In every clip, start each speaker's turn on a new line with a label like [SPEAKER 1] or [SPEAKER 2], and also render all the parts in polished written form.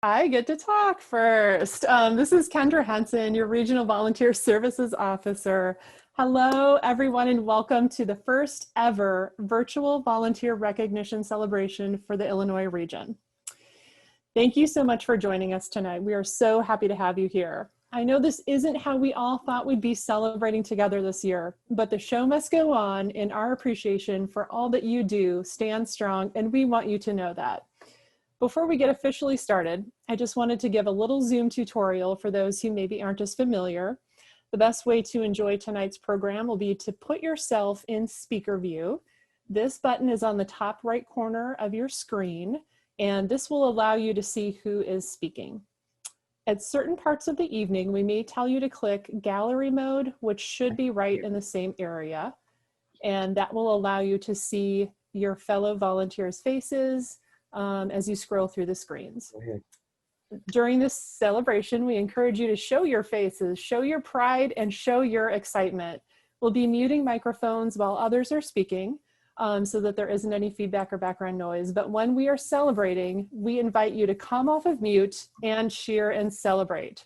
[SPEAKER 1] I get to talk first. This is Kendra Henson, your Regional Volunteer Services Officer. Hello, everyone, and welcome to the first ever virtual volunteer recognition celebration for the Illinois region. Thank you so much for joining us tonight. We are so happy to have you here. I know this isn't how we all thought we'd be celebrating together this year, but the show must go on, and our appreciation for all that you do stands strong, and we want you to know that. Before we get officially started, I just wanted to give a little Zoom tutorial for those who maybe aren't as familiar. The best way to enjoy tonight's program will be to put yourself in speaker view. This button is on the top right corner of your screen, and this will allow you to see who is speaking. At certain parts of the evening, we may tell you to click gallery mode, which should be right in the same area, and that will allow you to see your fellow volunteers' faces as you scroll through the screens. During this celebration, we encourage you to show your faces, show your pride, and show your excitement. We'll be muting microphones while others are speaking so that there isn't any feedback or background noise. But when we are celebrating, we invite you to come off of mute and cheer and celebrate.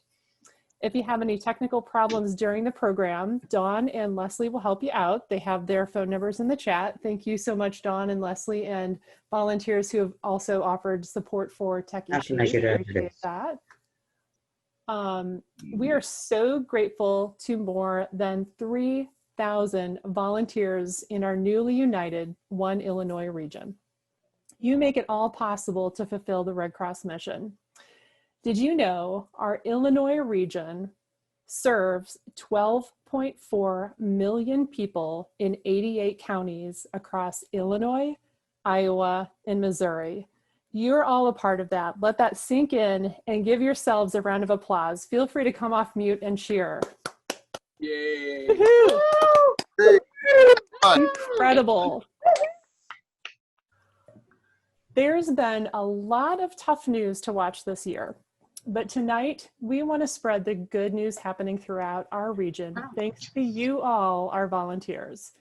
[SPEAKER 1] If you have any technical problems during the program, Dawn and Leslie will help you out. They have their phone numbers in the chat. Thank you so much, Dawn and Leslie, and volunteers who have also offered support for tech issues. Appreciate that. We are so grateful to more than 3,000 volunteers in our newly united One Illinois region. You make it all possible to fulfill the Red Cross mission. Did you know our Illinois region serves 12.4 million people in 88 counties across Illinois, Iowa, and Missouri? You're all a part of that. Let that sink in and give yourselves a round of applause. Feel free to come off mute and cheer.
[SPEAKER 2] Yay!
[SPEAKER 1] Incredible. There's been a lot of tough news to watch this year. But tonight, we want to spread the good news happening throughout our region, thanks to you all, our volunteers.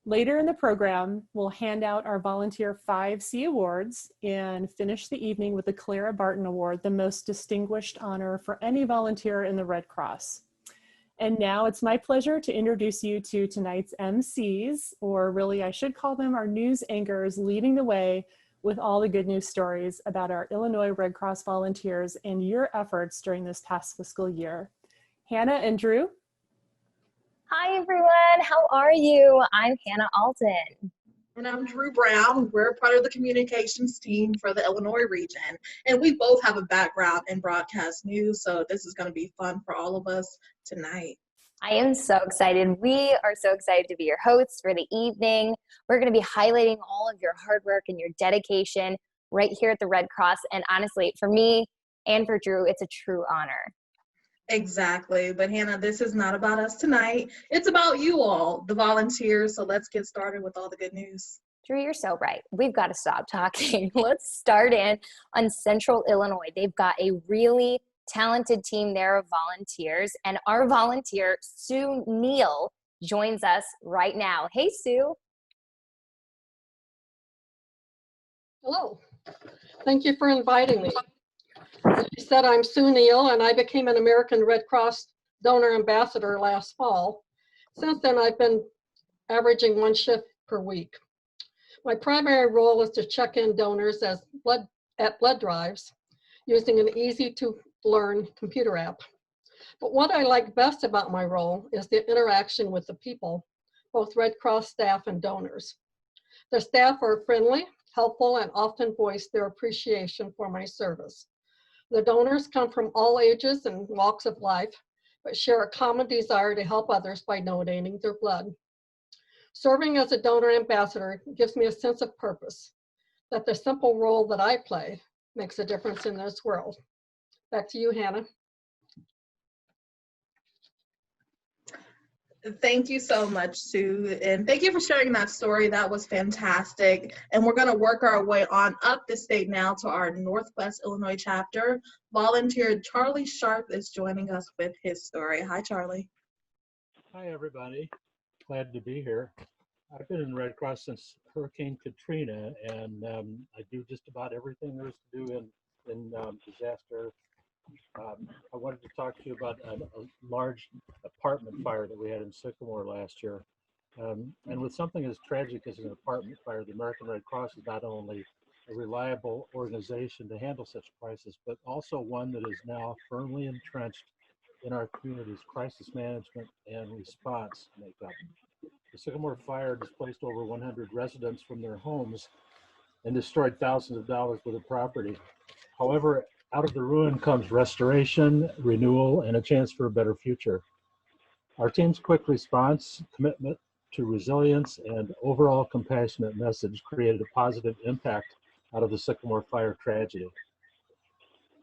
[SPEAKER 1] Later in the program, we'll hand out our Volunteer 5C Awards and finish the evening with the Clara Barton Award, the most distinguished honor for any volunteer in the Red Cross. And now it's my pleasure to introduce you to tonight's MCs, or really I should call them our news anchors, leading the way with all the good news stories about our Illinois Red Cross volunteers and your efforts during this past fiscal year. Hannah and Drew.
[SPEAKER 3] Hi everyone, how are you? I'm Hannah Alton.
[SPEAKER 4] And I'm Drew Brown. We're part of the communications team for the Illinois region. And we both have a background in broadcast news, so this is going to be fun for all of us tonight.
[SPEAKER 3] I am so excited. We are so excited to be your hosts for the evening. We're going to be highlighting all of your hard work and your dedication right here at the Red Cross. And honestly, for me and for Drew, it's a true honor.
[SPEAKER 4] Exactly. But Hannah, this is not about us tonight. It's about you all, the volunteers. So let's get started with all the good news.
[SPEAKER 3] Drew, you're so right. We've got to stop talking. Let's start in on Central Illinois. They've got a really talented team there of volunteers, and our volunteer Sue Neal joins us right now. Hey Sue.
[SPEAKER 5] Hello, thank you for inviting me. As you said, I'm Sue Neal, and I became an American Red Cross donor ambassador last fall. Since then, I've been averaging 1 shift per week. My primary role is to check in donors at blood drives using an easy to learn computer app. But what I like best about my role is the interaction with the people, both Red Cross staff and donors. The staff are friendly, helpful, and often voice their appreciation for my service. The donors come from all ages and walks of life, but share a common desire to help others by donating their blood. Serving as a donor ambassador gives me a sense of purpose, that the simple role that I play makes a difference in this world. Back to you, Hannah.
[SPEAKER 4] Thank you so much, Sue. And thank you for sharing that story. That was fantastic. And we're going to work our way on up the state now to our Northwest Illinois chapter. Volunteer Charlie Sharp is joining us with his story. Hi, Charlie.
[SPEAKER 6] Hi, everybody. Glad to be here. I've been in Red Cross since Hurricane Katrina, and I do just about everything there is to do in in disaster. I wanted to talk to you about a large apartment fire that we had in Sycamore last year. And with something as tragic as an apartment fire, the American Red Cross is not only a reliable organization to handle such crisis, but also one that is now firmly entrenched in our community's crisis management and response makeup. The Sycamore fire displaced over 100 residents from their homes and destroyed thousands of dollars worth of property. However, out of the ruin comes restoration, renewal, and a chance for a better future. Our team's quick response, commitment to resilience, and overall compassionate message created a positive impact out of the Sycamore fire tragedy.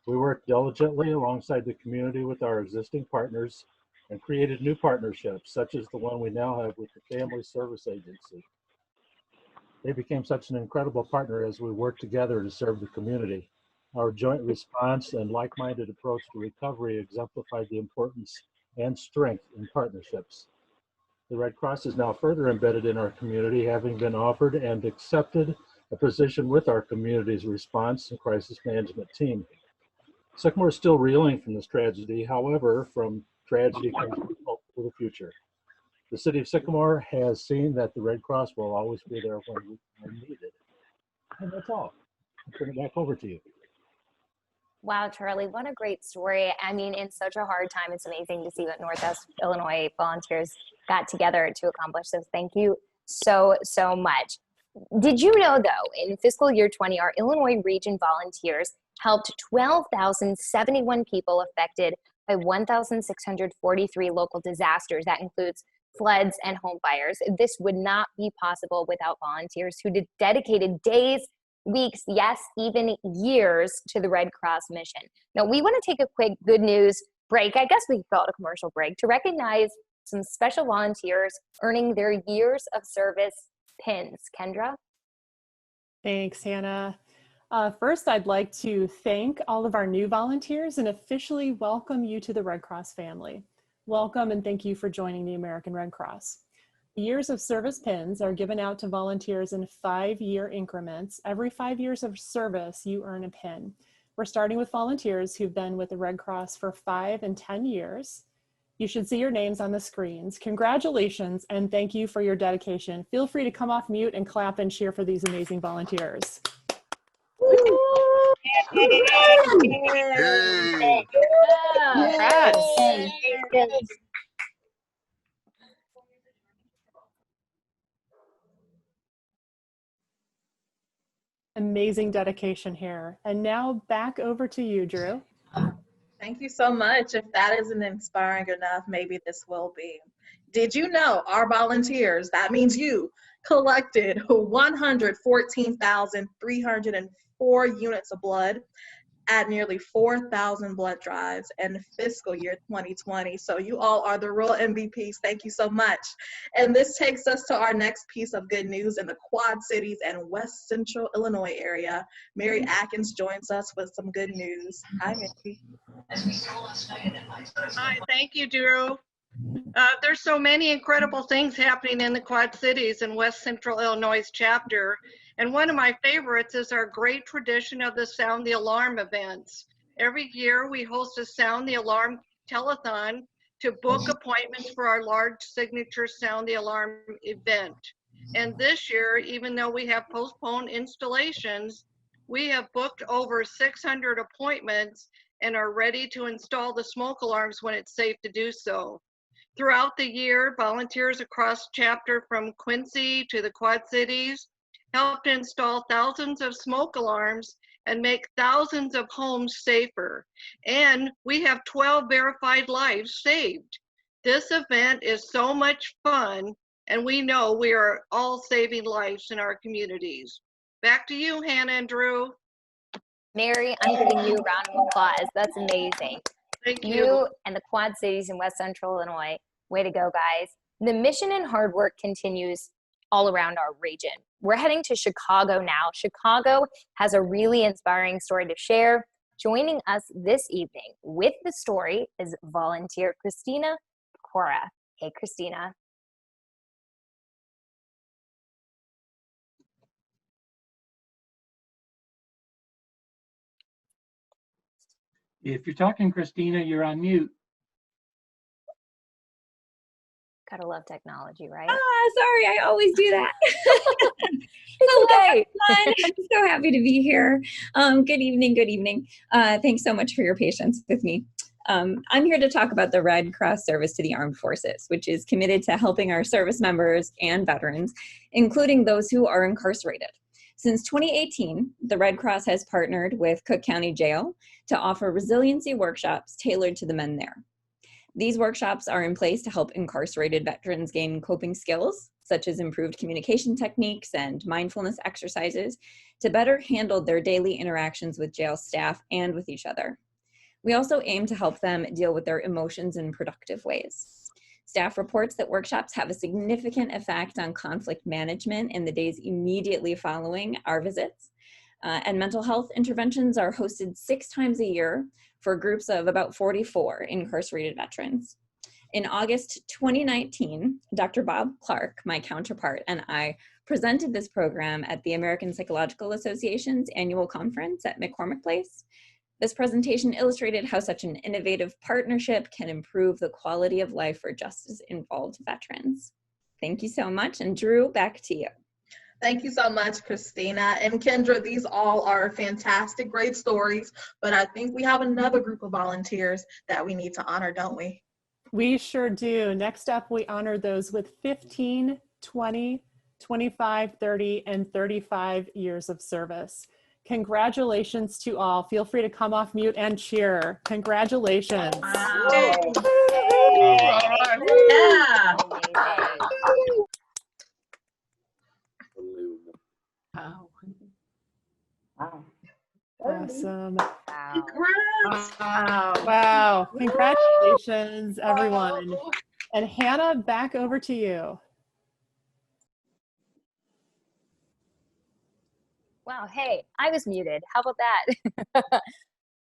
[SPEAKER 6] We worked diligently alongside the community with our existing partners and created new partnerships, such as the one we now have with the Family Service Agency. They became such an incredible partner as we worked together to serve the community. Our joint response and like-minded approach to recovery exemplified the importance and strength in partnerships. The Red Cross is now further embedded in our community, having been offered and accepted a position with our community's response and crisis management team. Sycamore is still reeling from this tragedy. However, from tragedy comes hope for the future. The city of Sycamore has seen that the Red Cross will always be there when we are needed. And that's all. I'll turn it back over to you.
[SPEAKER 3] Wow, Charlie, what a great story. I mean, in such a hard time, it's amazing to see what Northwest Illinois volunteers got together to accomplish. So thank you so much. Did you know, though, in fiscal year 20, our Illinois region volunteers helped 12,071 people affected by 1,643 local disasters. That includes floods and home fires. This would not be possible without volunteers who dedicated days, weeks, yes, even years to the Red Cross mission. Now, we want to take a quick good news break. I guess we could call it a commercial break to recognize some special volunteers earning their years of service pins. Kendra?
[SPEAKER 1] Thanks, Hannah. First, I'd like to thank all of our new volunteers and officially welcome you to the Red Cross family. Welcome and thank you for joining the American Red Cross. Years of service pins are given out to volunteers in 5-year increments. Every 5 years of service, you earn a pin. We're starting with volunteers who've been with the Red Cross for 5 and 10 years. You should see your names on the screens. Congratulations and thank you for your dedication. Feel free to come off mute and clap and cheer for these amazing volunteers. Amazing dedication here. And now back over to you, Drew.
[SPEAKER 4] Thank you so much. If that isn't inspiring enough, maybe this will be. Did you know our volunteers, that means you, collected 114,304 units of blood at nearly 4,000 blood drives in fiscal year 2020. So you all are the real MVPs. Thank you so much. And this takes us to our next piece of good news in the Quad Cities and West Central Illinois area. Mary Atkins joins us with some good news. Hi, Mary.
[SPEAKER 7] Hi, thank you, Drew. There's so many incredible things happening in the Quad Cities and West Central Illinois chapter. And one of my favorites is our great tradition of the Sound the Alarm events. Every year we host a Sound the Alarm telethon to book appointments for our large signature Sound the Alarm event. And this year, even though we have postponed installations, we have booked over 600 appointments and are ready to install the smoke alarms when it's safe to do so. Throughout the year, volunteers across chapter from Quincy to the Quad Cities helped install thousands of smoke alarms and make thousands of homes safer. And we have 12 verified lives saved. This event is so much fun, and we know we are all saving lives in our communities. Back to you, Hannah and Drew.
[SPEAKER 3] Mary, I'm giving you a round of applause. That's amazing.
[SPEAKER 7] Thank you.
[SPEAKER 3] You and the Quad Cities in West Central Illinois, way to go, guys. The mission and hard work continues all around our region. We're heading to Chicago now. Chicago has a really inspiring story to share. Joining us this evening with the story is volunteer Christina Clara. Hey, Christina.
[SPEAKER 8] If you're talking, Christina, you're on mute.
[SPEAKER 3] Gotta love technology, right?
[SPEAKER 9] Sorry, I always do that.
[SPEAKER 3] It's okay.
[SPEAKER 9] Everyone. I'm so happy to be here. Good evening, good evening. Thanks so much for your patience with me. I'm here to talk about the Red Cross service to the armed forces, which is committed to helping our service members and veterans, including those who are incarcerated. Since 2018, the Red Cross has partnered with Cook County Jail to offer resiliency workshops tailored to the men there. These workshops are in place to help incarcerated veterans gain coping skills, such as improved communication techniques and mindfulness exercises, to better handle their daily interactions with jail staff and with each other. We also aim to help them deal with their emotions in productive ways. Staff reports that workshops have a significant effect on conflict management in the days immediately following our visits. And mental health interventions are hosted 6 times a year for groups of about 44 incarcerated veterans. In August 2019, Dr. Bob Clark, my counterpart, and I presented this program at the American Psychological Association's annual conference at McCormick Place. This presentation illustrated how such an innovative partnership can improve the quality of life for justice-involved veterans. Thank you so much, and Drew, back to you.
[SPEAKER 4] Thank you so much, Christina. And Kendra, these all are fantastic, great stories, but I think we have another group of volunteers that we need to honor, don't we?
[SPEAKER 1] We sure do. Next up, we honor those with 15, 20, 25, 30, and 35 years of service. Congratulations to all. Feel free to come off mute and cheer. Congratulations.
[SPEAKER 4] Wow.
[SPEAKER 3] Yeah.
[SPEAKER 2] Wow.
[SPEAKER 4] Wow.
[SPEAKER 1] Awesome.
[SPEAKER 3] Wow.
[SPEAKER 1] Wow. Congratulations, everyone. And Hannah, back over to you.
[SPEAKER 3] Wow, hey, I was muted. How about that?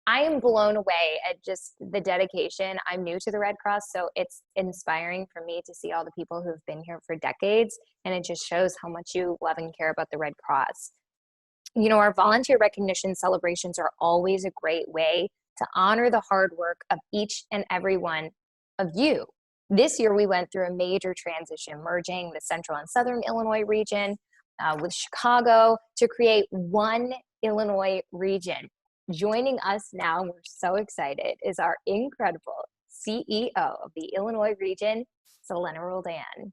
[SPEAKER 3] I am blown away at just the dedication. I'm new to the Red Cross, so it's inspiring for me to see all the people who've been here for decades, and it just shows how much you love and care about the Red Cross. You know, our volunteer recognition celebrations are always a great way to honor the hard work of each and every one of you. This year, we went through a major transition, merging the Central and Southern Illinois region with Chicago to create one Illinois region. Joining us now, we're so excited, is our incredible CEO of the Illinois region, Selena Roldan.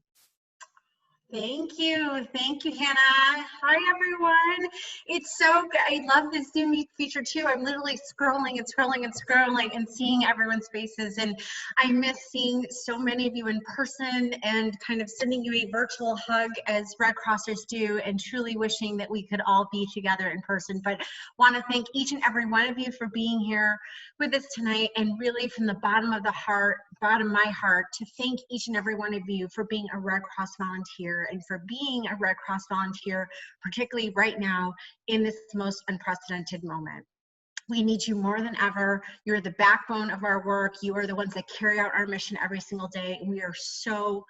[SPEAKER 10] Thank you, Hannah. Hi, everyone. It's so good. I love this Zoom Meet feature too. I'm literally scrolling and scrolling and scrolling and seeing everyone's faces, and I miss seeing so many of you in person and kind of sending you a virtual hug as Red Crossers do, and truly wishing that we could all be together in person. But want to thank each and every one of you for being here with us tonight, and really from the bottom of my heart, to thank each and every one of you for being a Red Cross volunteer and for being a Red Cross volunteer, particularly right now in this most unprecedented moment. We need you more than ever. You're the backbone of our work. You are the ones that carry out our mission every single day. And we are so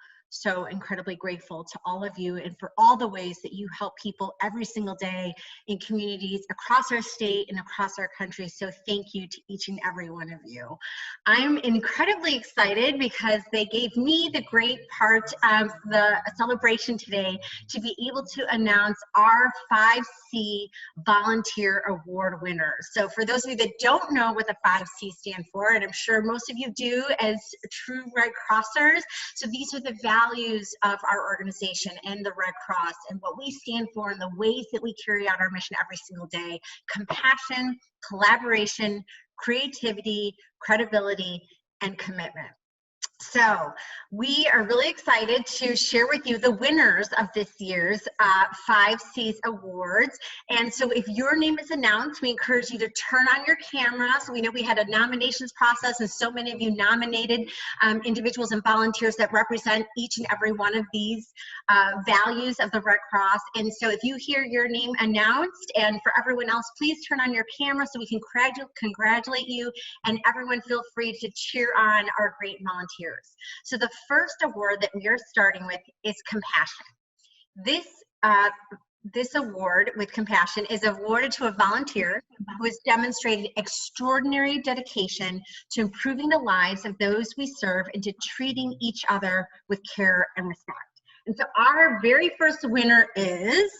[SPEAKER 10] incredibly grateful to all of you and for all the ways that you help people every single day in communities across our state and across our country. So thank you to each and every one of you. I'm incredibly excited because they gave me the great part of the celebration today to be able to announce our 5C Volunteer Award winners. So for those of you that don't know what the 5C stand for, and I'm sure most of you do as true Red Crossers, so these are the values of our organization and the Red Cross and what we stand for and the ways that we carry out our mission every single day: compassion, collaboration, creativity, credibility, and commitment. So we are really excited to share with you the winners of this year's 5Cs Awards. And so if your name is announced, we encourage you to turn on your camera. So we know we had a nominations process, and so many of you nominated individuals and volunteers that represent each and every one of these values of the Red Cross. And so if you hear your name announced, and for everyone else, please turn on your camera so we can congratulate you, and everyone feel free to cheer on our great volunteers. So the first award that we are starting with is compassion. This this award with compassion is awarded to a volunteer who has demonstrated extraordinary dedication to improving the lives of those we serve and to treating each other with care and respect. And so our very first winner is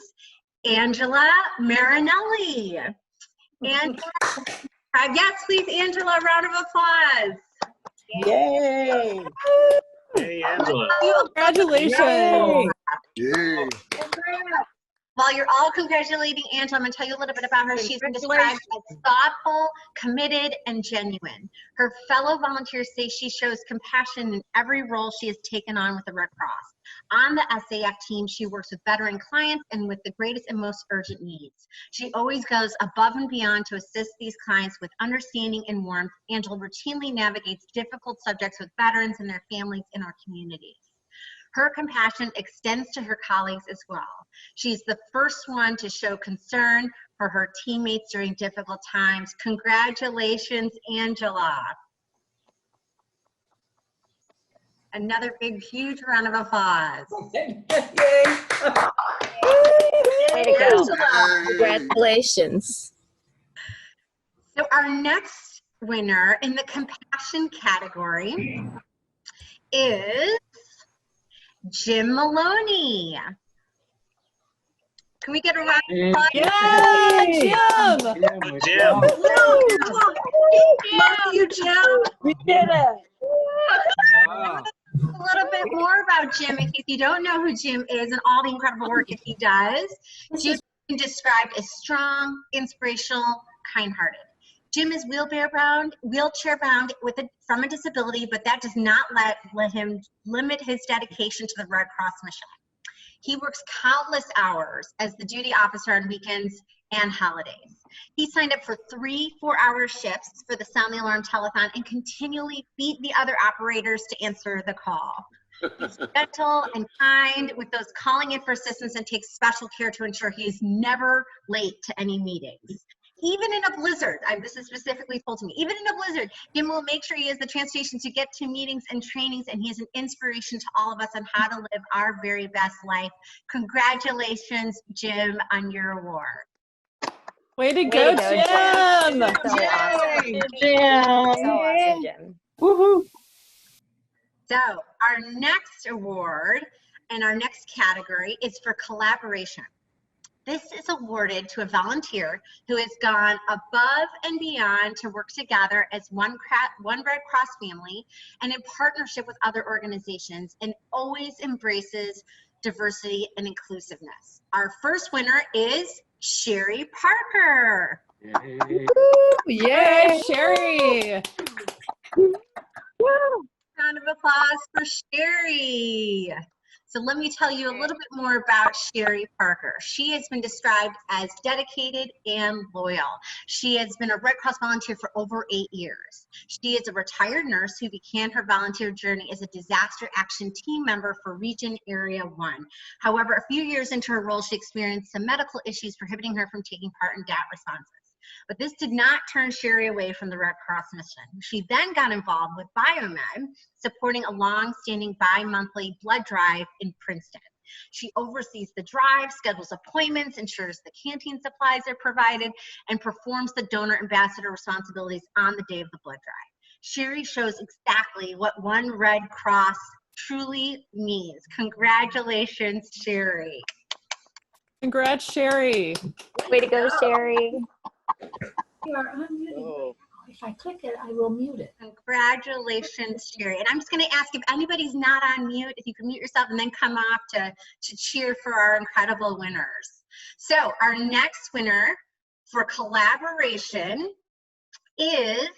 [SPEAKER 10] Angela Marinelli. Angela, yes, please, Angela, round of applause.
[SPEAKER 2] Yay! Hey, Angela.
[SPEAKER 1] Congratulations.
[SPEAKER 2] Yay!
[SPEAKER 10] While you're all congratulating Angela, I'm going to tell you a little bit about her. She's been described as thoughtful, committed, and genuine. Her fellow volunteers say she shows compassion in every role she has taken on with the Red Cross. On the SAF team, she works with veteran clients and with the greatest and most urgent needs. She always goes above and beyond to assist these clients with understanding and warmth. Angela routinely navigates difficult subjects with veterans and their families in our communities. Her compassion extends to her colleagues as well. She's the first one to show concern for her teammates during difficult times. Congratulations, Angela. Another big, huge round of applause.
[SPEAKER 3] Way to go. Congratulations.
[SPEAKER 10] So our next winner in the compassion category is Jim Maloney. Can we get a round of applause?
[SPEAKER 1] Yeah, Jim.
[SPEAKER 2] Jim.
[SPEAKER 10] Love you, Jim.
[SPEAKER 3] We did it.
[SPEAKER 2] Wow.
[SPEAKER 10] A little bit more about Jim in case you don't know who Jim is and all the incredible work that he does. Jim has been described as strong, inspirational, kind-hearted. Jim is wheelchair bound from a disability, but that does not let him limit his dedication to the Red Cross mission. He works countless hours as the duty officer on weekends and holidays. He signed up for 3 4-hour shifts for the Sound the Alarm telethon and continually beat the other operators to answer the call. He's gentle and kind with those calling in for assistance and takes special care to ensure he is never late to any meetings. Even in a blizzard, this is specifically told to me, even in a blizzard, Jim will make sure he has the transportation to get to meetings and trainings, and he is an inspiration to all of us on how to live our very best life. Congratulations, Jim, on your award.
[SPEAKER 1] Way to go, Jim.
[SPEAKER 3] So awesome. So awesome, Jim.
[SPEAKER 1] Woohoo.
[SPEAKER 10] So our next award and our next category is for collaboration. This is awarded to a volunteer who has gone above and beyond to work together as one Red Cross family and in partnership with other organizations, and always embraces diversity and inclusiveness. Our first winner is Sherry Parker.
[SPEAKER 2] Yay.
[SPEAKER 1] Yay, Sherry.
[SPEAKER 10] Round of applause for Sherry. So let me tell you a little bit more about Sherry Parker. She has been described as dedicated and loyal. She has been a Red Cross volunteer for over 8 years. She is a retired nurse who began her volunteer journey as a disaster action team member for Region Area 1. However, a few years into her role, she experienced some medical issues prohibiting her from taking part in DAT responses. But this did not turn Sherry away from the Red Cross mission. She then got involved with Biomed, supporting a long-standing bi-monthly blood drive in Princeton. She oversees the drive, schedules appointments, ensures the canteen supplies are provided, and performs the donor ambassador responsibilities on the day of the blood drive. Sherry shows exactly what one Red Cross truly means. Congratulations, Sherry.
[SPEAKER 1] Congrats, Sherry.
[SPEAKER 3] Way to go, Sherry.
[SPEAKER 11] You are unmuted.
[SPEAKER 2] Oh.
[SPEAKER 11] If I click it, I will mute it.
[SPEAKER 10] Congratulations, Sherry. And I'm just going to ask if anybody's not on mute, if you can mute yourself and then come off to cheer for our incredible winners. So our next winner for collaboration is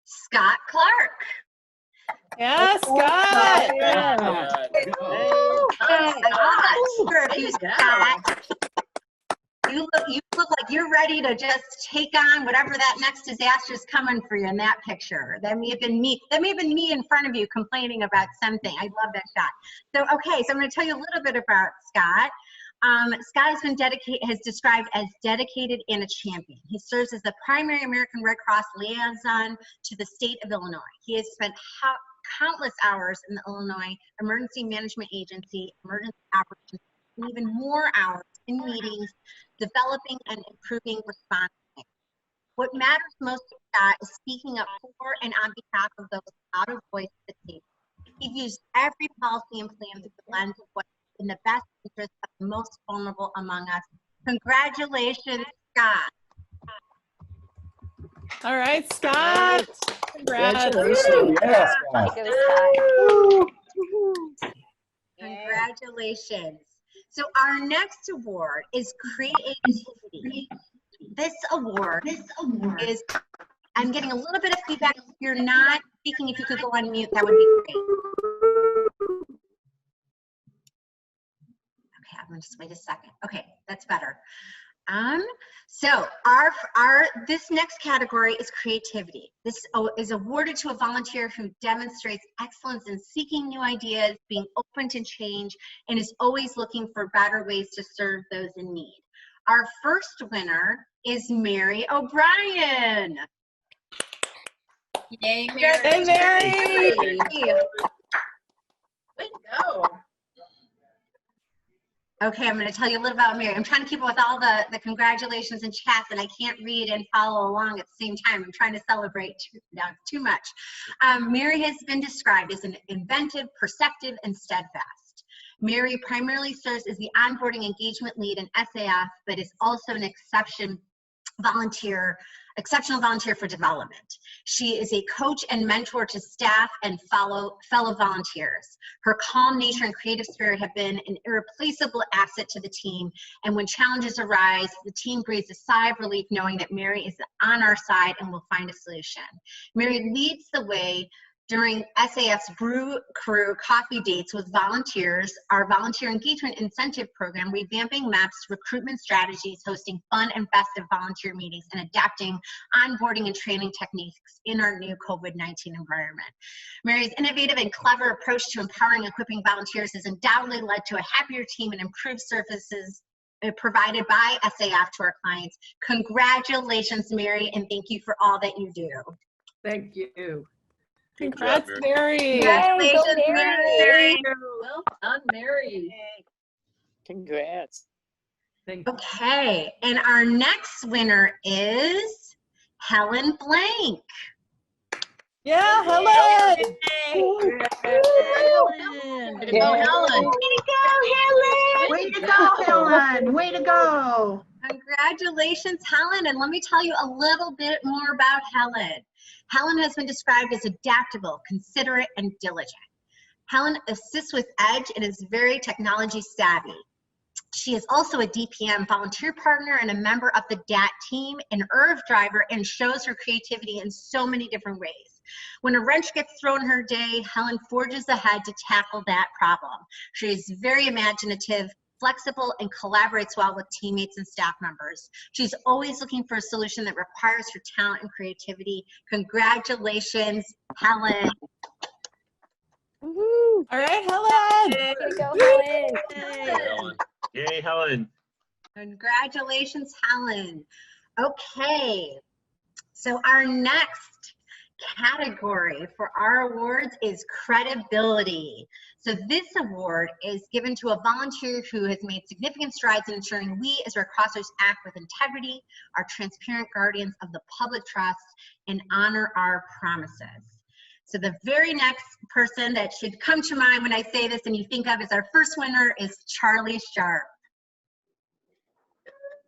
[SPEAKER 10] Scott Clark.
[SPEAKER 1] Yeah, Scott.
[SPEAKER 10] You look like you're ready to just take on whatever that next disaster is coming for you in that picture. That may have been me. That may have been me in front of you complaining about something. I love that shot. So, okay, so I'm going to tell you a little bit about Scott. Scott has described as dedicated and a champion. He serves as the primary American Red Cross liaison to the state of Illinois. He has spent countless hours in the Illinois Emergency Management Agency, emergency operations, and even more hours in meetings, developing and improving response. What matters most to Scott is speaking up for and on behalf of those out of voice at the table. He views every policy and plan through the lens of what's in the best interest of the most vulnerable among us. Congratulations, Scott.
[SPEAKER 1] All right, Scott. Congrats.
[SPEAKER 3] Congratulations.
[SPEAKER 2] Yes.
[SPEAKER 10] Congratulations. So our next award is creativity. This award is, I'm getting a little bit of feedback. If you're not speaking, if you could go on mute, that would be great. Okay, I'm gonna just wait a second. Okay, that's better. So this next category is creativity. This is awarded to a volunteer who demonstrates excellence in seeking new ideas, being open to change, and is always looking for better ways to serve those in need. Our first winner is Mary O'Brien.
[SPEAKER 3] Yay,
[SPEAKER 1] Hey, Mary.
[SPEAKER 4] Way to go.
[SPEAKER 10] Okay, I'm going to tell you a little about Mary. I'm trying to keep up with all the congratulations and chats, and I can't read and follow along at the same time. I'm trying to celebrate too much. Mary has been described as an inventive, perceptive, and steadfast. Mary primarily serves as the onboarding engagement lead in SAF, but is also an exceptional volunteer for development. She is a coach and mentor to staff and fellow volunteers. Her calm nature and creative spirit have been an irreplaceable asset to the team, and when challenges arise, the team breathes a sigh of relief knowing that Mary is on our side and will find a solution. Mary leads the way during SAF's Brew Crew coffee dates with volunteers, our volunteer engagement incentive program, revamping MAP's recruitment strategies, hosting fun and festive volunteer meetings, and adapting onboarding and training techniques in our new COVID-19 environment. Mary's innovative and clever approach to empowering and equipping volunteers has undoubtedly led to a happier team and improved services provided by SAF to our clients. Congratulations, Mary, and thank you for all that you do.
[SPEAKER 11] Thank you.
[SPEAKER 1] Congrats, Mary.
[SPEAKER 10] Congratulations,
[SPEAKER 3] Yay, go
[SPEAKER 10] Mary.
[SPEAKER 11] Well done, Mary.
[SPEAKER 2] Congrats.
[SPEAKER 11] Thank you.
[SPEAKER 10] Okay, and our next winner is Helen Blank.
[SPEAKER 1] Yeah, Helen.
[SPEAKER 4] Way to go, Helen.
[SPEAKER 10] Way to go, Helen.
[SPEAKER 4] Way to go.
[SPEAKER 10] Congratulations, Helen. And let me tell you a little bit more about Helen. Helen has been described as adaptable, considerate, and diligent. Helen assists with Edge and is very technology savvy. She is also a DPM volunteer partner and a member of the DAT team, an IRV driver, and shows her creativity in so many different ways. When a wrench gets thrown in her day, Helen forges ahead to tackle that problem. She is very imaginative, flexible, and collaborates well with teammates and staff members. She's always looking for a solution that requires her talent and creativity. Congratulations, Helen.
[SPEAKER 3] Woohoo.
[SPEAKER 1] All right, Helen.
[SPEAKER 3] Way to go, Helen.
[SPEAKER 2] Helen. Yay, Helen.
[SPEAKER 10] Congratulations, Helen. Okay, so our next category for our awards is credibility. So this award is given to a volunteer who has made significant strides in ensuring we as Red Crossers act with integrity, are transparent guardians of the public trust, and honor our promises. So the very next person that should come to mind when I say this and you think of as our first winner is Charlie Sharp.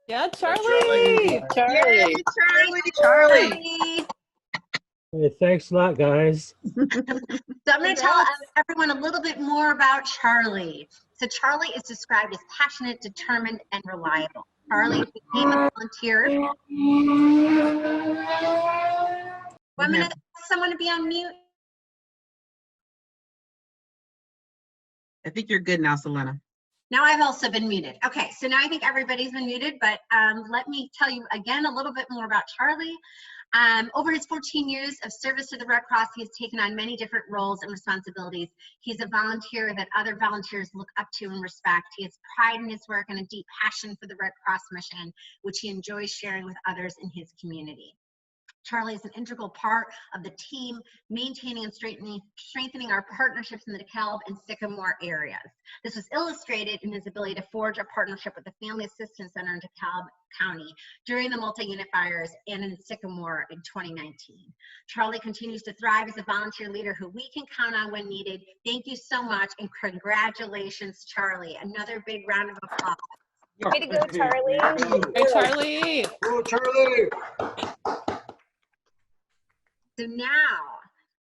[SPEAKER 1] Yeah, Charlie.
[SPEAKER 2] Charlie.
[SPEAKER 4] Charlie.
[SPEAKER 6] Hey, thanks a lot, guys.
[SPEAKER 10] So I'm going to tell everyone a little bit more about Charlie. So Charlie is described as passionate, determined, and reliable. Charlie became a volunteer. Well, I'm going to ask someone to be on mute.
[SPEAKER 12] I think you're good now, Selena.
[SPEAKER 10] Now I've also been muted. Okay, so now I think everybody's been muted, but let me tell you again a little bit more about Charlie. Over his 14 years of service to the Red Cross, he has taken on many different roles and responsibilities. He's a volunteer that other volunteers look up to and respect. He has pride in his work and a deep passion for the Red Cross mission, which he enjoys sharing with others in his community. Charlie is an integral part of the team, maintaining and strengthening our partnerships in the DeKalb and Sycamore areas. This was illustrated in his ability to forge a partnership with the Family Assistance Center in DeKalb County during the multi-unit fires and in Sycamore in 2019. Charlie continues to thrive as a volunteer leader who we can count on when needed. Thank you so much, and congratulations, Charlie. Another big round of applause.
[SPEAKER 3] Way to go, Charlie.
[SPEAKER 1] Hey, Charlie.
[SPEAKER 13] Go, Charlie.
[SPEAKER 10] So now,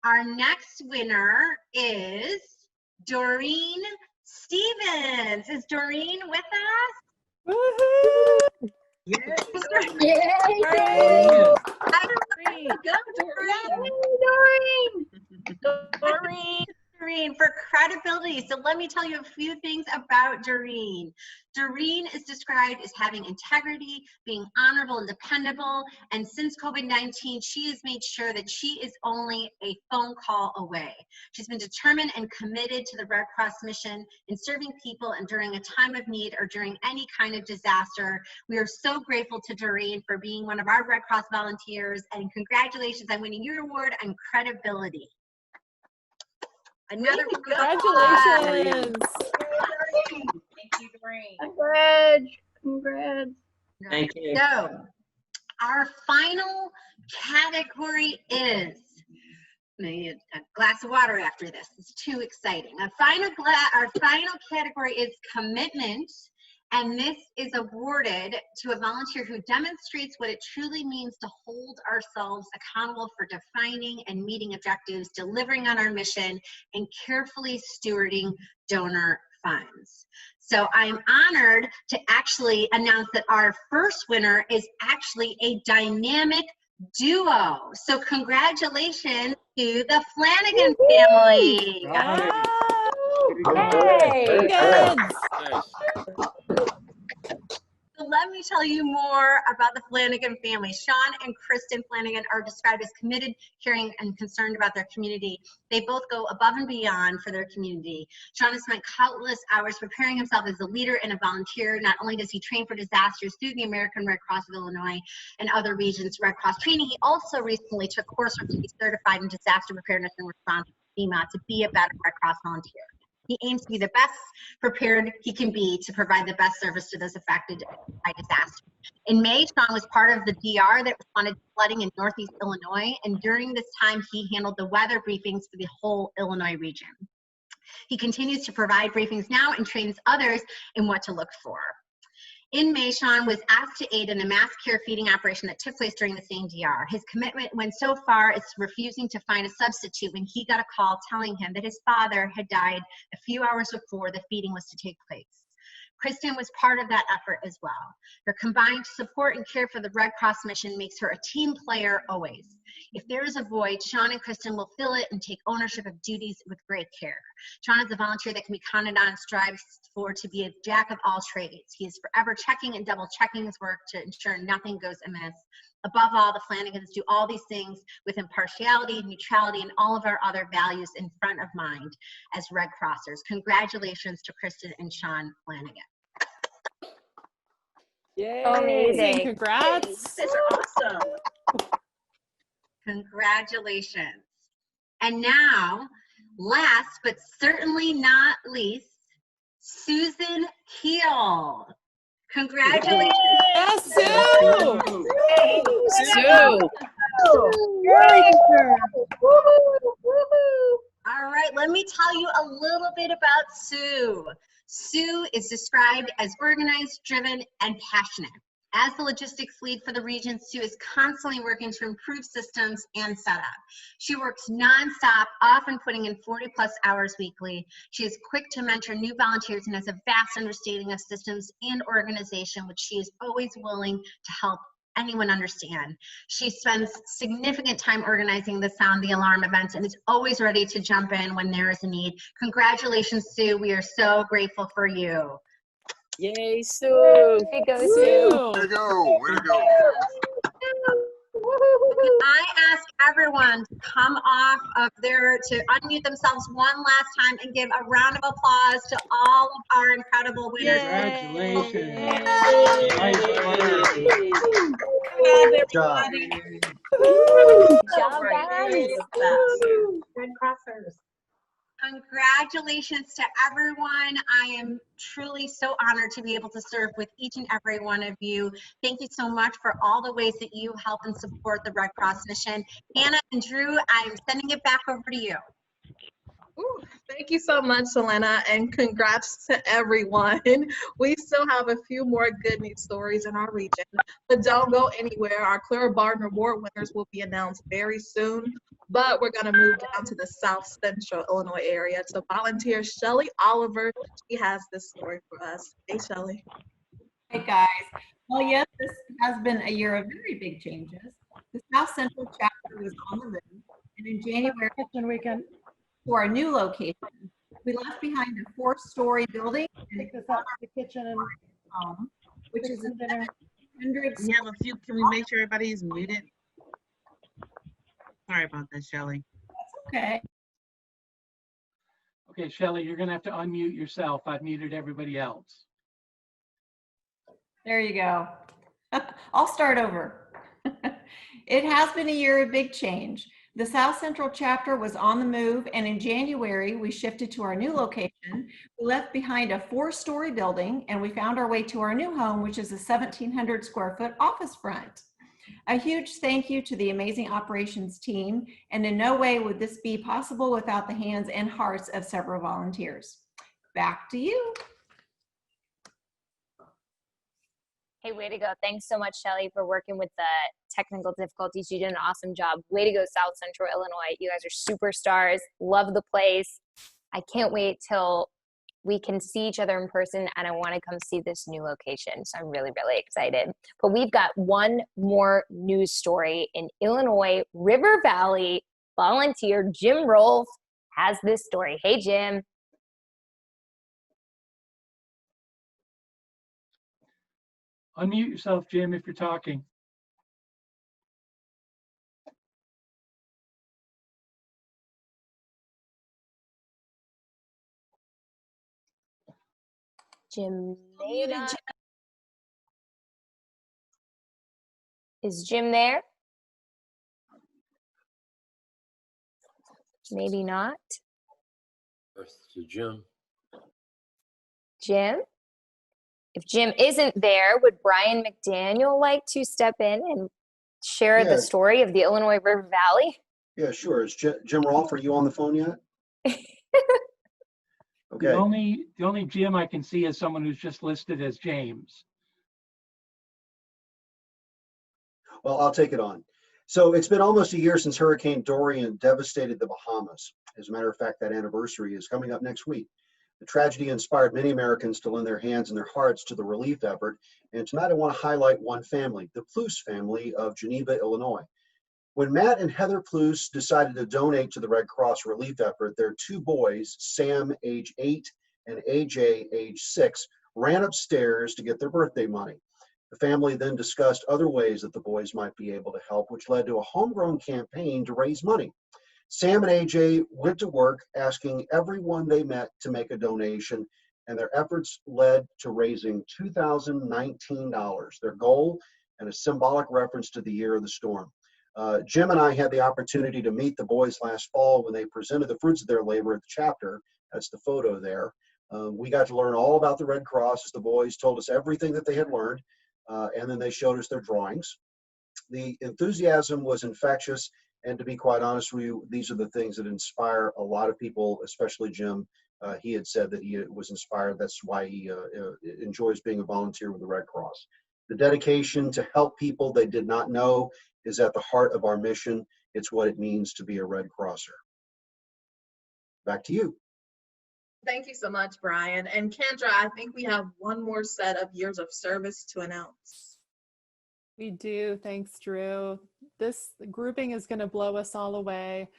[SPEAKER 10] our next winner is Doreen Stevens. Is Doreen with us?
[SPEAKER 1] Woohoo!
[SPEAKER 10] Yay! Doreen, for credibility. So let me tell you a few things about Doreen. Doreen is described as having integrity, being honorable and dependable, and since COVID-19, she has made sure that she is only a phone call away. She's been determined and committed to the Red Cross mission in serving people and during a time of need or during any kind of disaster. We are so grateful to Doreen for being one of our Red Cross volunteers, and congratulations on winning your award on credibility. Another
[SPEAKER 1] Congratulations.
[SPEAKER 11] Thank you, Doreen.
[SPEAKER 3] Congrats.
[SPEAKER 2] Thank you.
[SPEAKER 10] So, our final category is, I need a glass of water after this. It's too exciting. Our final category is commitment, and this is awarded to a volunteer who demonstrates what it truly means to hold ourselves accountable for defining and meeting objectives, delivering on our mission, and carefully stewarding donor funds. So I'm honored to actually announce that our first winner is actually a dynamic duo. So congratulations to the Flanagan family.
[SPEAKER 1] Hey, good.
[SPEAKER 10] So let me tell you more about the Flanagan family. Sean and Kristen Flanagan are described as committed, caring, and concerned about their community. They both go above and beyond for their community. Sean has spent countless hours preparing himself as a leader and a volunteer. Not only does he train for disasters through the American Red Cross of Illinois and other regions' Red Cross training, he also recently took coursework to be certified in disaster preparedness and response to FEMA to be a better Red Cross volunteer. He aims to be the best prepared he can be to provide the best service to those affected by disaster. In May, Sean was part of the DR that responded to flooding in Northeast Illinois, and during this time, he handled the weather briefings for the whole Illinois region. He continues to provide briefings now and trains others in what to look for. In May, Sean was asked to aid in a mass care feeding operation that took place during the same DR. His commitment went so far as refusing to find a substitute when he got a call telling him that his father had died a few hours before the feeding was to take place. Kristen was part of that effort as well. Her combined support and care for the Red Cross mission makes her a team player always. If there is a void, Sean and Kristen will fill it and take ownership of duties with great care. Sean is a volunteer that can be counted on and strives for to be a jack of all trades. He is forever checking and double checking his work to ensure nothing goes amiss. Above all, the Flanagans do all these things with impartiality, neutrality, and all of our other values in front of mind as Red Crossers. Congratulations to Kristen and Sean Flanagan.
[SPEAKER 1] Yay.
[SPEAKER 3] Amazing.
[SPEAKER 1] Congrats.
[SPEAKER 7] These are awesome.
[SPEAKER 10] Congratulations. And now, last but certainly not least, Susan Keel. Congratulations.
[SPEAKER 1] Yes, Sue.
[SPEAKER 2] Sue.
[SPEAKER 10] All right, let me tell you a little bit about Sue. Sue is described as organized, driven, and passionate. As the logistics lead for the region, Sue is constantly working to improve systems and setup. She works nonstop, often putting in 40+ hours weekly. She is quick to mentor new volunteers and has a vast understanding of systems and organization, which she is always willing to help anyone understand. She spends significant time organizing the sound the alarm events and is always ready to jump in when there is a need. Congratulations, Sue. We are so grateful for you.
[SPEAKER 2] Yay, Sue.
[SPEAKER 3] Hey, go,
[SPEAKER 1] Sue.
[SPEAKER 3] Sue.
[SPEAKER 13] Way to go. Way to go.
[SPEAKER 10] I ask everyone to come off of to unmute themselves one last time and give a round of applause to all of our incredible winners.
[SPEAKER 8] Congratulations.
[SPEAKER 13] Good job.
[SPEAKER 3] Good job, guys.
[SPEAKER 10] Red Crossers. Congratulations to everyone. I am truly so honored to be able to serve with each and every one of you. Thank you so much for all the ways that you help and support the Red Cross mission. Hannah and Drew, I'm sending it back over to you.
[SPEAKER 4] Ooh, thank you so much, Selena, and congrats to everyone. We still have a few more good news stories in our region, but don't go anywhere. Our Clara Barton Award winners will be announced very soon, but we're going to move down to the South Central Illinois area to volunteer Shelly Oliver. She has this story for us. Hey, Shelly.
[SPEAKER 14] Hey, guys. Well, yes, this has been a year of very big changes. The South Central chapter was on the move, and in January,
[SPEAKER 1] Kitchen weekend.
[SPEAKER 14] to our new location. We left behind a 4-story building
[SPEAKER 1] Take this out to the kitchen and
[SPEAKER 14] home, which is a
[SPEAKER 1] dinner.
[SPEAKER 14] 700
[SPEAKER 12] We have a few, can we make sure everybody's muted? Sorry about that, Shelley.
[SPEAKER 14] okay.
[SPEAKER 8] Okay, Shelley, you're gonna have to unmute yourself. I've muted everybody else.
[SPEAKER 14] There you go. I'll start over. It has been a year of big change. The South Central chapter was on the move, and in January, we shifted to our new location. We left behind a 4-story building, and we found our way to our new home, which is a 1,700 square foot office front. A huge thank you to the amazing operations team, and in no way would this be possible without the hands and hearts of several volunteers. Back to you.
[SPEAKER 3] Hey, way to go. Thanks so much, Shelly, for working with the technical difficulties. You did an awesome job. Way to go, South Central Illinois. You guys are superstars. Love the place. I can't wait till we can see each other in person, and I want to come see this new location. So I'm really, really excited. But we've got one more news story in Illinois River Valley. Volunteer Jim Rolfe has this story. Hey, Jim.
[SPEAKER 8] Unmute yourself, Jim, if you're talking.
[SPEAKER 3] Jim Is Jim there? Maybe not.
[SPEAKER 13] To Jim.
[SPEAKER 3] Jim? If Jim isn't there, would Brian McDaniel like to step in and share the story of the Illinois River Valley?
[SPEAKER 15] Yeah, sure. Is Jim Rolfe, are you on the phone yet? Okay.
[SPEAKER 8] The only Jim I can see is someone who's just listed as James.
[SPEAKER 15] Well, I'll take it on. So it's been almost a year since Hurricane Dorian devastated the Bahamas. As a matter of fact, that anniversary is coming up next week. The tragedy inspired many Americans to lend their hands and their hearts to the relief effort. And tonight I want to highlight one family, the Pluce family of Geneva, Illinois. When Matt and Heather Pluce decided to donate to the Red Cross relief effort, their 2 boys, Sam, age 8, and AJ, age 6, ran upstairs to get their birthday money. The family then discussed other ways that the boys might be able to help, which led to a homegrown campaign to raise money. Sam and AJ went to work asking everyone they met to make a donation, and their efforts led to raising $2,019, their goal, and a symbolic reference to the year of the storm. Jim and I had the opportunity to meet the boys last fall when they presented the fruits of their labor at the chapter. That's the photo there. We got to learn all about the Red Cross as the boys told us everything that they had learned, and then they showed us their drawings. The enthusiasm was infectious, and to be quite honest with you, these are the things that inspire a lot of people, especially Jim. He had said that he was inspired. That's why he enjoys being a volunteer with the Red Cross. The dedication to help people they did not know is at the heart of our mission. It's what it means to be a Red Crosser. Back to you.
[SPEAKER 4] Thank you so much, Brian. And Kendra, I think we have one more set of years of service to announce.
[SPEAKER 1] We do. Thanks, Drew. This grouping is going to blow us all away.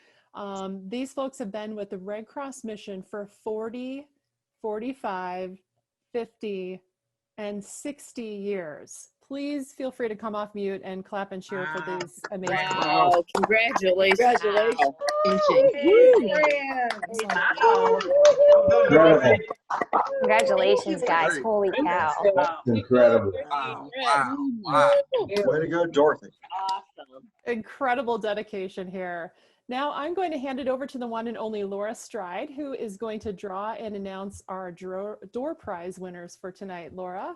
[SPEAKER 1] These folks have been with the Red Cross mission for 40, 45, 50, and 60 years. Please feel free to come off mute and clap and cheer for these amazing.
[SPEAKER 2] Wow, congratulations.
[SPEAKER 1] Congratulations.
[SPEAKER 3] Congratulations, guys. Holy cow.
[SPEAKER 16] Incredible.
[SPEAKER 15] Way to go, Dorothy.
[SPEAKER 2] Awesome.
[SPEAKER 1] Incredible dedication here. Now I'm going to hand it over to the one and only Laura Stride, who is going to draw and announce our door prize winners for tonight. Laura?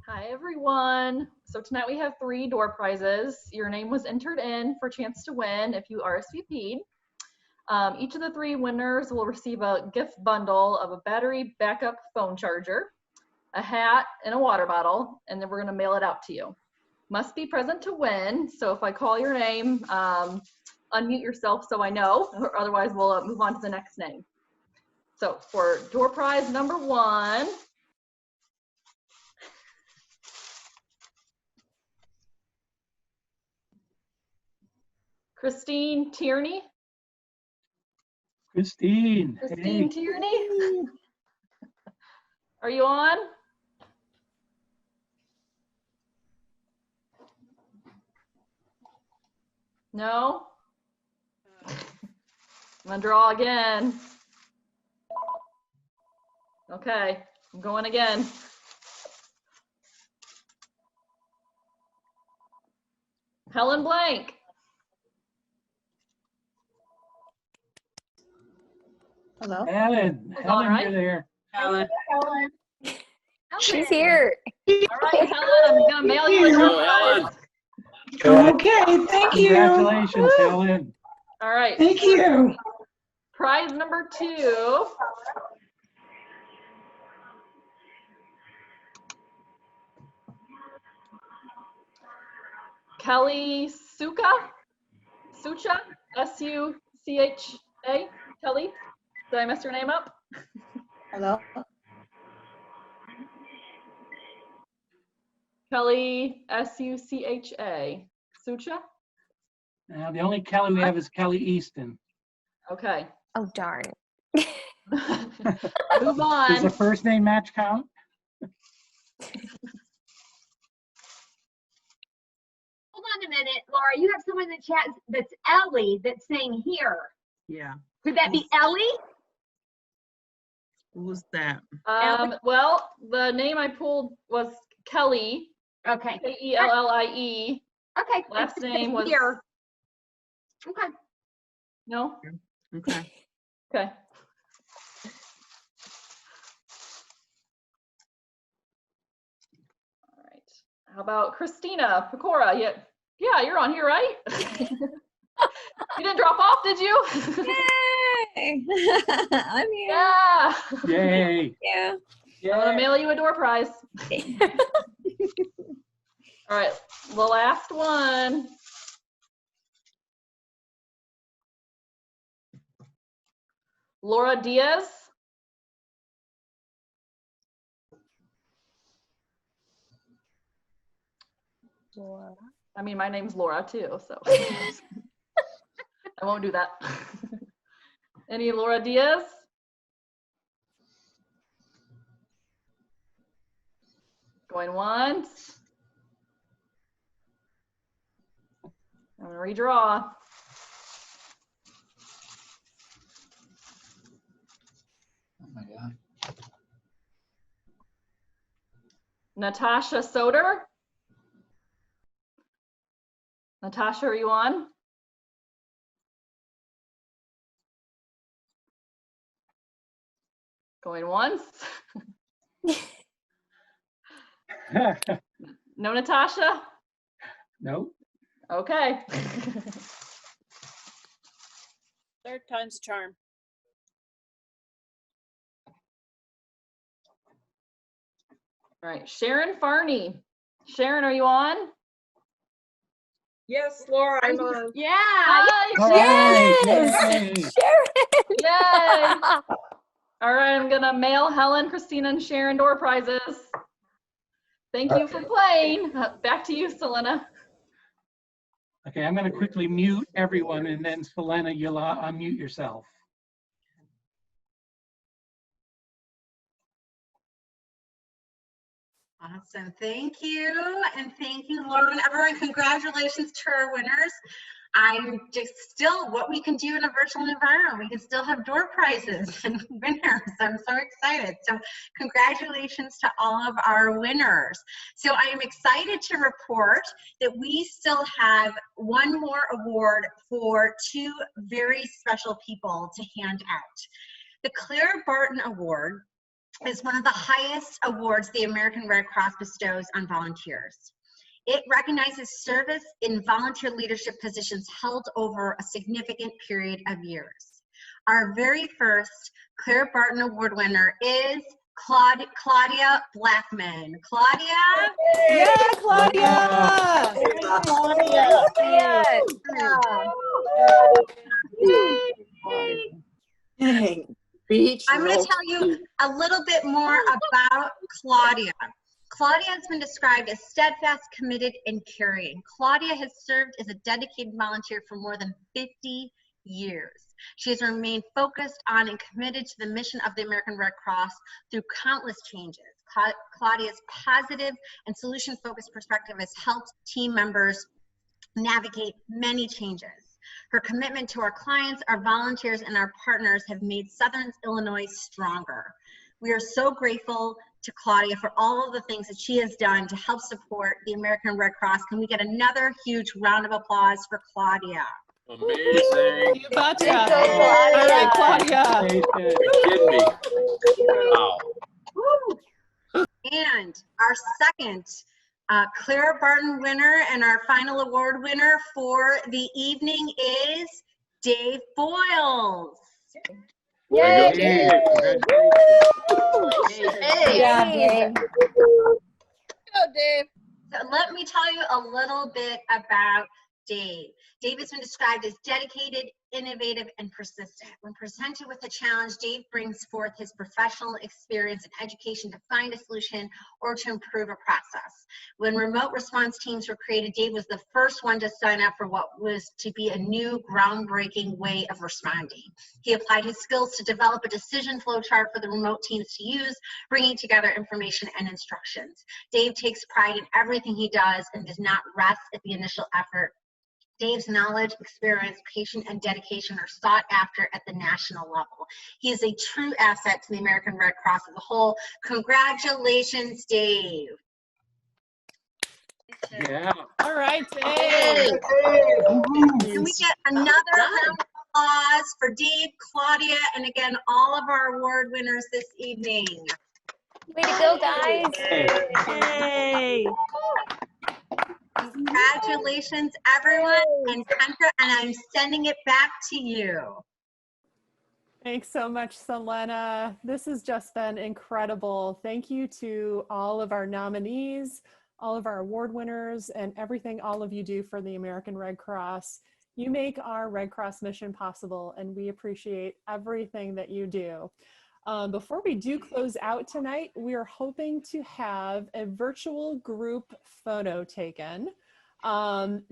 [SPEAKER 17] Hi, everyone. So tonight we have 3 door prizes. Your name was entered in for a chance to win if you RSVP'd. Each of the 3 winners will receive a gift bundle of a battery backup phone charger, a hat, and a water bottle, and then we're gonna mail it out to you. Must be present to win, so if I call your name, unmute yourself so I know, or otherwise we'll move on to the next name. So for door prize number 1, Christine Tierney.
[SPEAKER 8] Christine.
[SPEAKER 17] Christine
[SPEAKER 8] Hey.
[SPEAKER 17] Tierney. Are you on? No? I'm gonna draw again. Okay, I'm going again. Helen Blank.
[SPEAKER 1] Hello?
[SPEAKER 8] Helen,
[SPEAKER 17] All
[SPEAKER 8] Helen,
[SPEAKER 17] right.
[SPEAKER 8] you're there.
[SPEAKER 2] Helen.
[SPEAKER 3] She's here.
[SPEAKER 17] All right, Helen, I'm gonna mail you a door prize.
[SPEAKER 18] Okay, thank you.
[SPEAKER 8] Congratulations, Helen.
[SPEAKER 17] All right.
[SPEAKER 18] Thank you.
[SPEAKER 17] Prize number 2. Kelly Sucha, S-U-C-H-A, Kelly. Did I mess your name up?
[SPEAKER 18] Hello?
[SPEAKER 17] Kelly, S-U-C-H-A, Sucha?
[SPEAKER 8] The only Kelly we have is Kelly Easton.
[SPEAKER 17] Okay.
[SPEAKER 3] Oh, darn.
[SPEAKER 17] Move
[SPEAKER 8] Does
[SPEAKER 17] on.
[SPEAKER 8] the first name match count?
[SPEAKER 10] Hold on a minute, Laura. You have someone in the chat that's Ellie that's saying here.
[SPEAKER 12] Yeah.
[SPEAKER 10] Could that be Ellie?
[SPEAKER 12] Who's that?
[SPEAKER 17] Well, the name I pulled was Kelly.
[SPEAKER 10] Okay.
[SPEAKER 17] K-E-L-L-I-E.
[SPEAKER 10] Okay.
[SPEAKER 17] Last name was
[SPEAKER 10] here. Okay.
[SPEAKER 17] No?
[SPEAKER 12] Okay.
[SPEAKER 17] Okay. All right. How about Christina Pecora? Yeah, you're on here, right? You didn't drop off, did you?
[SPEAKER 9] Yay! I'm here.
[SPEAKER 17] Yeah.
[SPEAKER 8] Yay.
[SPEAKER 9] Yeah.
[SPEAKER 17] I'm gonna mail you a door prize. All right, the last one. Laura Diaz.
[SPEAKER 3] Laura.
[SPEAKER 17] I mean, my name's Laura too, so I won't do that. Any Laura Diaz? Going once. I'm gonna redraw.
[SPEAKER 13] Oh my God.
[SPEAKER 17] Natasha Soder. Natasha, are you on? Going once. No, Natasha?
[SPEAKER 8] Nope.
[SPEAKER 17] Okay.
[SPEAKER 2] Third time's charm.
[SPEAKER 17] All right, Sharon Farney. Sharon, are you on?
[SPEAKER 11] Yes, Laura, I'm on.
[SPEAKER 10] Yeah.
[SPEAKER 17] Hi,
[SPEAKER 8] All
[SPEAKER 17] Sharon.
[SPEAKER 8] right. Yay.
[SPEAKER 17] Yay. All right, I'm gonna mail Helen, Christina, and Sharon door prizes. Thank you for playing. Back to you, Selena.
[SPEAKER 8] Okay, I'm going to quickly mute everyone, and then Selena, you'll unmute yourself.
[SPEAKER 10] Awesome. Thank you. And thank you, Laura. And everyone, congratulations to our winners. I'm just still what we can do in a virtual environment. We can still have door prizes and winners. I'm so excited. So congratulations to all of our winners. So I am excited to report that we still have one more award for two very special people to hand out. The Clara Barton Award is one of the highest awards the American Red Cross bestows on volunteers. It recognizes service in volunteer leadership positions held over a significant period of years. Our very first Clara Barton Award winner is Claudia Blackman. Claudia?
[SPEAKER 1] Yeah, Claudia!
[SPEAKER 10] I'm going to tell you a little bit more about Claudia. Claudia has been described as steadfast, committed, and caring. Claudia has served as a dedicated volunteer for more than 50 years. She has remained focused on and committed to the mission of the American Red Cross through countless changes. Claudia's positive and solution-focused perspective has helped team members navigate many changes. Her commitment to our clients, our volunteers, and our partners have made Southern Illinois stronger. We are so grateful to Claudia for all of the things that she has done to help support the American Red Cross. Can we get another huge round of applause for Claudia?
[SPEAKER 16] Amazing.
[SPEAKER 1] You betcha.
[SPEAKER 3] Claudia.
[SPEAKER 1] All right, Claudia.
[SPEAKER 16] You're kidding me. Wow.
[SPEAKER 10] And our second Clara Barton winner and our final award winner for the evening is Dave Boyles.
[SPEAKER 3] Yay!
[SPEAKER 16] Hey.
[SPEAKER 3] Dave.
[SPEAKER 7] Go, Dave.
[SPEAKER 10] So let me tell you a little bit about Dave. Dave has been described as dedicated, innovative, and persistent. When presented with a challenge, Dave brings forth his professional experience and education to find a solution or to improve a process. When remote response teams were created, Dave was the first one to sign up for what was to be a new groundbreaking way of responding. He applied his skills to develop a decision flow chart for the remote teams to use, bringing together information and instructions. Dave takes pride in everything he does and does not rest at the initial effort. Dave's knowledge, experience, patience, and dedication are sought after at the national level. He is a true asset to the American Red Cross as a whole. Congratulations, Dave.
[SPEAKER 8] Yeah.
[SPEAKER 1] All right, Dave.
[SPEAKER 10] Can we get another round of applause for Dave, Claudia, and again, all of our award winners this evening.
[SPEAKER 3] Way to go, guys.
[SPEAKER 2] Yay.
[SPEAKER 10] Congratulations, everyone, and Kendra, and I'm sending it back to you.
[SPEAKER 1] Thanks so much, Selena. This has just been incredible. Thank you to all of our nominees, all of our award winners, and everything all of you do for the American Red Cross. You make our Red Cross mission possible, and we appreciate everything that you do. Before we do close out tonight, we are hoping to have a virtual group photo taken.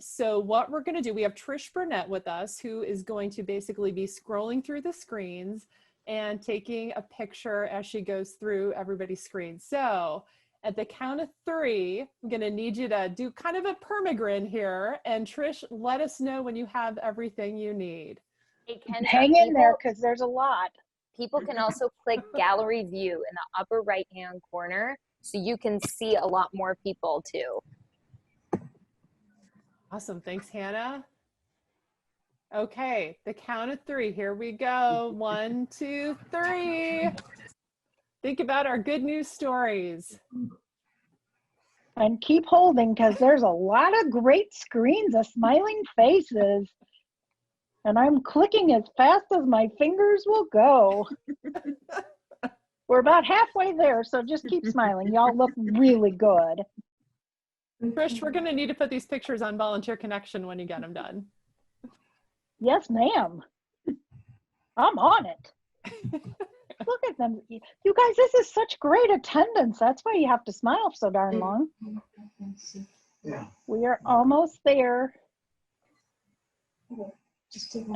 [SPEAKER 1] So what we're going to do, we have Trish Burnett with us, who is going to basically be scrolling through the screens and taking a picture as she goes through everybody's screen. So at the count of 3, I'm going to need you to do kind of a permagrin here. And Trish, let us know when you have everything you need.
[SPEAKER 3] Hey, Kendra,
[SPEAKER 18] Hang in there because there's a lot.
[SPEAKER 3] People can also click gallery view in the upper right-hand corner so you can see a lot more people too.
[SPEAKER 1] Awesome. Thanks, Hannah. Okay, the count of 3. Here we go. 1, 2, 3. Think about our good news stories.
[SPEAKER 18] And keep holding because there's a lot of great screens of smiling faces. And I'm clicking as fast as my fingers will go. We're about halfway there, so just keep smiling. Y'all look really good.
[SPEAKER 1] Trish, we're going to need to put these pictures on Volunteer Connection when you get them done.
[SPEAKER 18] Yes, ma'am. I'm on it. Look at them. You guys, this is such great attendance. That's why you have to smile so darn long.
[SPEAKER 13] Yeah.
[SPEAKER 18] We are almost there.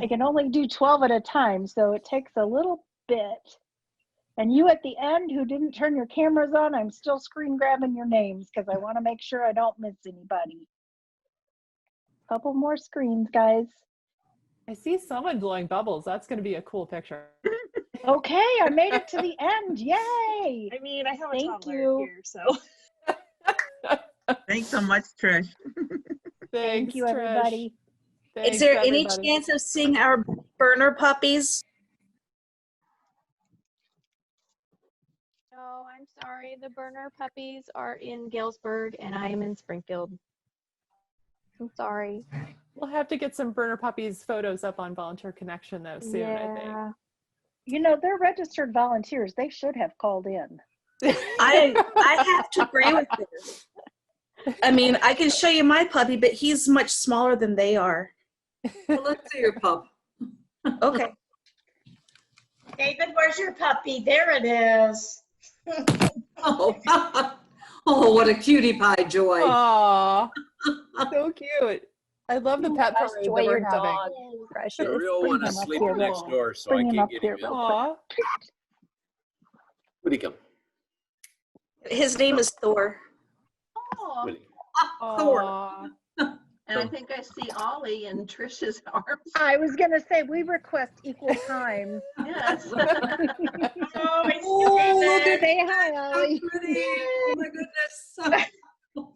[SPEAKER 18] I can only do 12 at a time, so it takes a little bit. And you at the end who didn't turn your cameras on, I'm still screen grabbing your names because I want to make sure I don't miss anybody. Couple more screens, guys.
[SPEAKER 1] I see someone blowing bubbles. That's going to be a cool picture.
[SPEAKER 18] Okay, I made it to the end. Yay!
[SPEAKER 2] I mean, I have a
[SPEAKER 18] Thank
[SPEAKER 2] toddler
[SPEAKER 18] you.
[SPEAKER 2] here, so.
[SPEAKER 12] Thanks so much, Trish.
[SPEAKER 1] Thanks,
[SPEAKER 18] Thank you,
[SPEAKER 1] Trish.
[SPEAKER 18] everybody.
[SPEAKER 1] Thanks,
[SPEAKER 2] Is there any
[SPEAKER 1] everybody.
[SPEAKER 2] chance of seeing our burner puppies?
[SPEAKER 19] No, I'm sorry. The burner puppies are in Galesburg and I am in Springfield. I'm sorry.
[SPEAKER 1] We'll have to get some burner puppies photos up on Volunteer Connection though soon, I think.
[SPEAKER 18] You know, they're registered volunteers. They should have called in.
[SPEAKER 2] I have to agree with this. I mean, I can show you my puppy, but he's much smaller than they are.
[SPEAKER 11] Well, let's see your pup.
[SPEAKER 2] Okay.
[SPEAKER 11] David, where's your puppy? There it is.
[SPEAKER 13] Oh, oh, what a cutie pie, Joy.
[SPEAKER 1] Aw, so cute. I love the pet
[SPEAKER 3] Gosh,
[SPEAKER 1] parade
[SPEAKER 3] Joy,
[SPEAKER 1] that we're
[SPEAKER 3] your
[SPEAKER 1] having.
[SPEAKER 3] dog. Precious.
[SPEAKER 16] The real one is sleeping next door, so I
[SPEAKER 18] Bring him
[SPEAKER 16] can't
[SPEAKER 18] up
[SPEAKER 16] get
[SPEAKER 18] here
[SPEAKER 16] him in.
[SPEAKER 18] real
[SPEAKER 1] Aw.
[SPEAKER 16] Where'd he come?
[SPEAKER 2] His name is Thor.
[SPEAKER 16] Where'd he
[SPEAKER 1] Aw.
[SPEAKER 20] And I think I see Ollie in Trisha's arms.
[SPEAKER 18] I was gonna say, we request equal time.
[SPEAKER 20] Yes.
[SPEAKER 11] Oh,
[SPEAKER 18] Say hi, Ollie.
[SPEAKER 11] oh my goodness.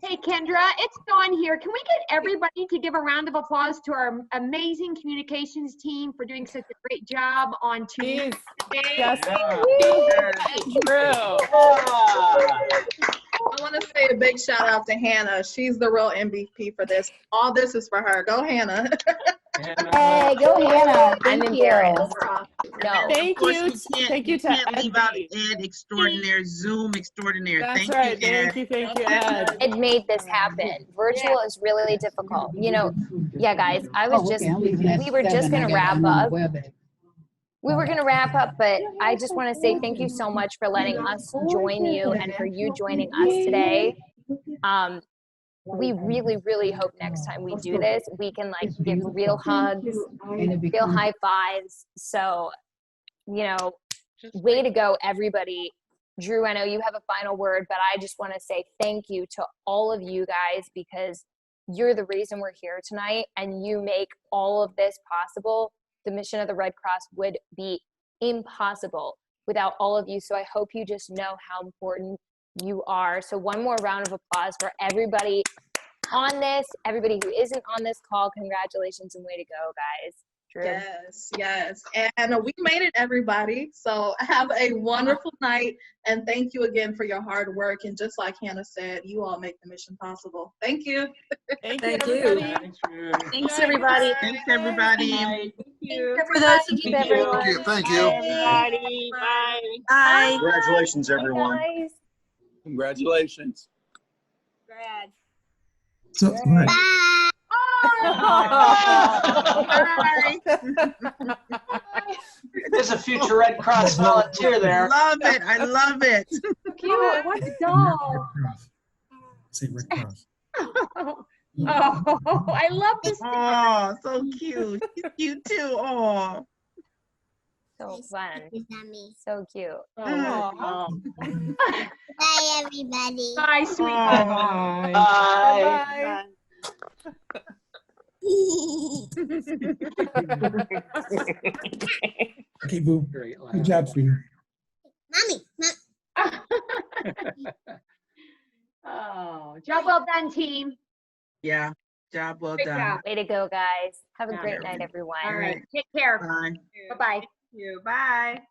[SPEAKER 10] Hey, Kendra, it's Dawn here. Can we get everybody to give a round of applause to our amazing communications team for doing such a great job on Tuesday?
[SPEAKER 1] Yes, true.
[SPEAKER 4] I want to say a big shout out to Hannah. She's the real MVP for this. All this is for her. Go, Hannah.
[SPEAKER 3] Hey, go Hannah. I'm embarrassed. No.
[SPEAKER 1] Thank you. Thank you to
[SPEAKER 12] Can't leave out
[SPEAKER 1] Ed.
[SPEAKER 12] Ed extraordinaire, Zoom extraordinaire.
[SPEAKER 1] That's
[SPEAKER 12] Thank
[SPEAKER 1] right.
[SPEAKER 12] you, Ed.
[SPEAKER 1] Thank you, Ed.
[SPEAKER 3] It made this happen. Virtual is really difficult. You know, yeah, guys, I was just, we were just going to wrap up. We were going to wrap up, but I just want to say thank you so much for letting us join you and for you joining us today. We really, really hope next time we do this, we can like give real hugs, real high fives. So, you know, way to go, everybody. Drew, I know you have a final word, but I just want to say thank you to all of you guys because you're the reason we're here tonight and you make all of this possible. The mission of the Red Cross would be impossible without all of you. So I hope you just know how important you are. So one more round of applause for everybody on this, everybody who isn't on this call. Congratulations and way to go, guys. Drew.
[SPEAKER 4] Yes, yes. And we made it, everybody. So have a wonderful night. And thank you again for your hard work. And just like Hannah said, you all make the mission possible. Thank you.
[SPEAKER 1] Thank
[SPEAKER 13] you.
[SPEAKER 2] Thanks, everybody.
[SPEAKER 12] Thanks, everybody.
[SPEAKER 2] Thank
[SPEAKER 11] you.
[SPEAKER 2] For those of
[SPEAKER 3] Thank you, everyone.
[SPEAKER 15] Thank you.
[SPEAKER 11] Everybody. Bye.
[SPEAKER 2] Bye.
[SPEAKER 15] Congratulations, everyone.
[SPEAKER 3] Guys.
[SPEAKER 16] Congratulations.
[SPEAKER 11] Brad.
[SPEAKER 21] So, all right.
[SPEAKER 22] There's a future Red Cross volunteer there.
[SPEAKER 12] Love it. I love it.
[SPEAKER 10] Cute. What a doll.
[SPEAKER 21] Say Red Cross.
[SPEAKER 10] Oh, I love this.
[SPEAKER 12] Oh, so cute. He's cute too. Oh.
[SPEAKER 3] So fun. So cute.
[SPEAKER 10] Bye,
[SPEAKER 11] everybody.
[SPEAKER 10] Bye, sweetheart.
[SPEAKER 22] Bye.
[SPEAKER 21] Okay, Boo. Good job, sweetheart.
[SPEAKER 10] Oh, job well done, team.
[SPEAKER 12] Yeah. Job well
[SPEAKER 10] Great
[SPEAKER 12] done.
[SPEAKER 10] job.
[SPEAKER 3] Way to go, guys. Have a
[SPEAKER 10] Yeah.
[SPEAKER 3] great night, everyone.
[SPEAKER 10] All right. Take care.
[SPEAKER 12] Bye.
[SPEAKER 10] Bye-bye.
[SPEAKER 4] You. Bye.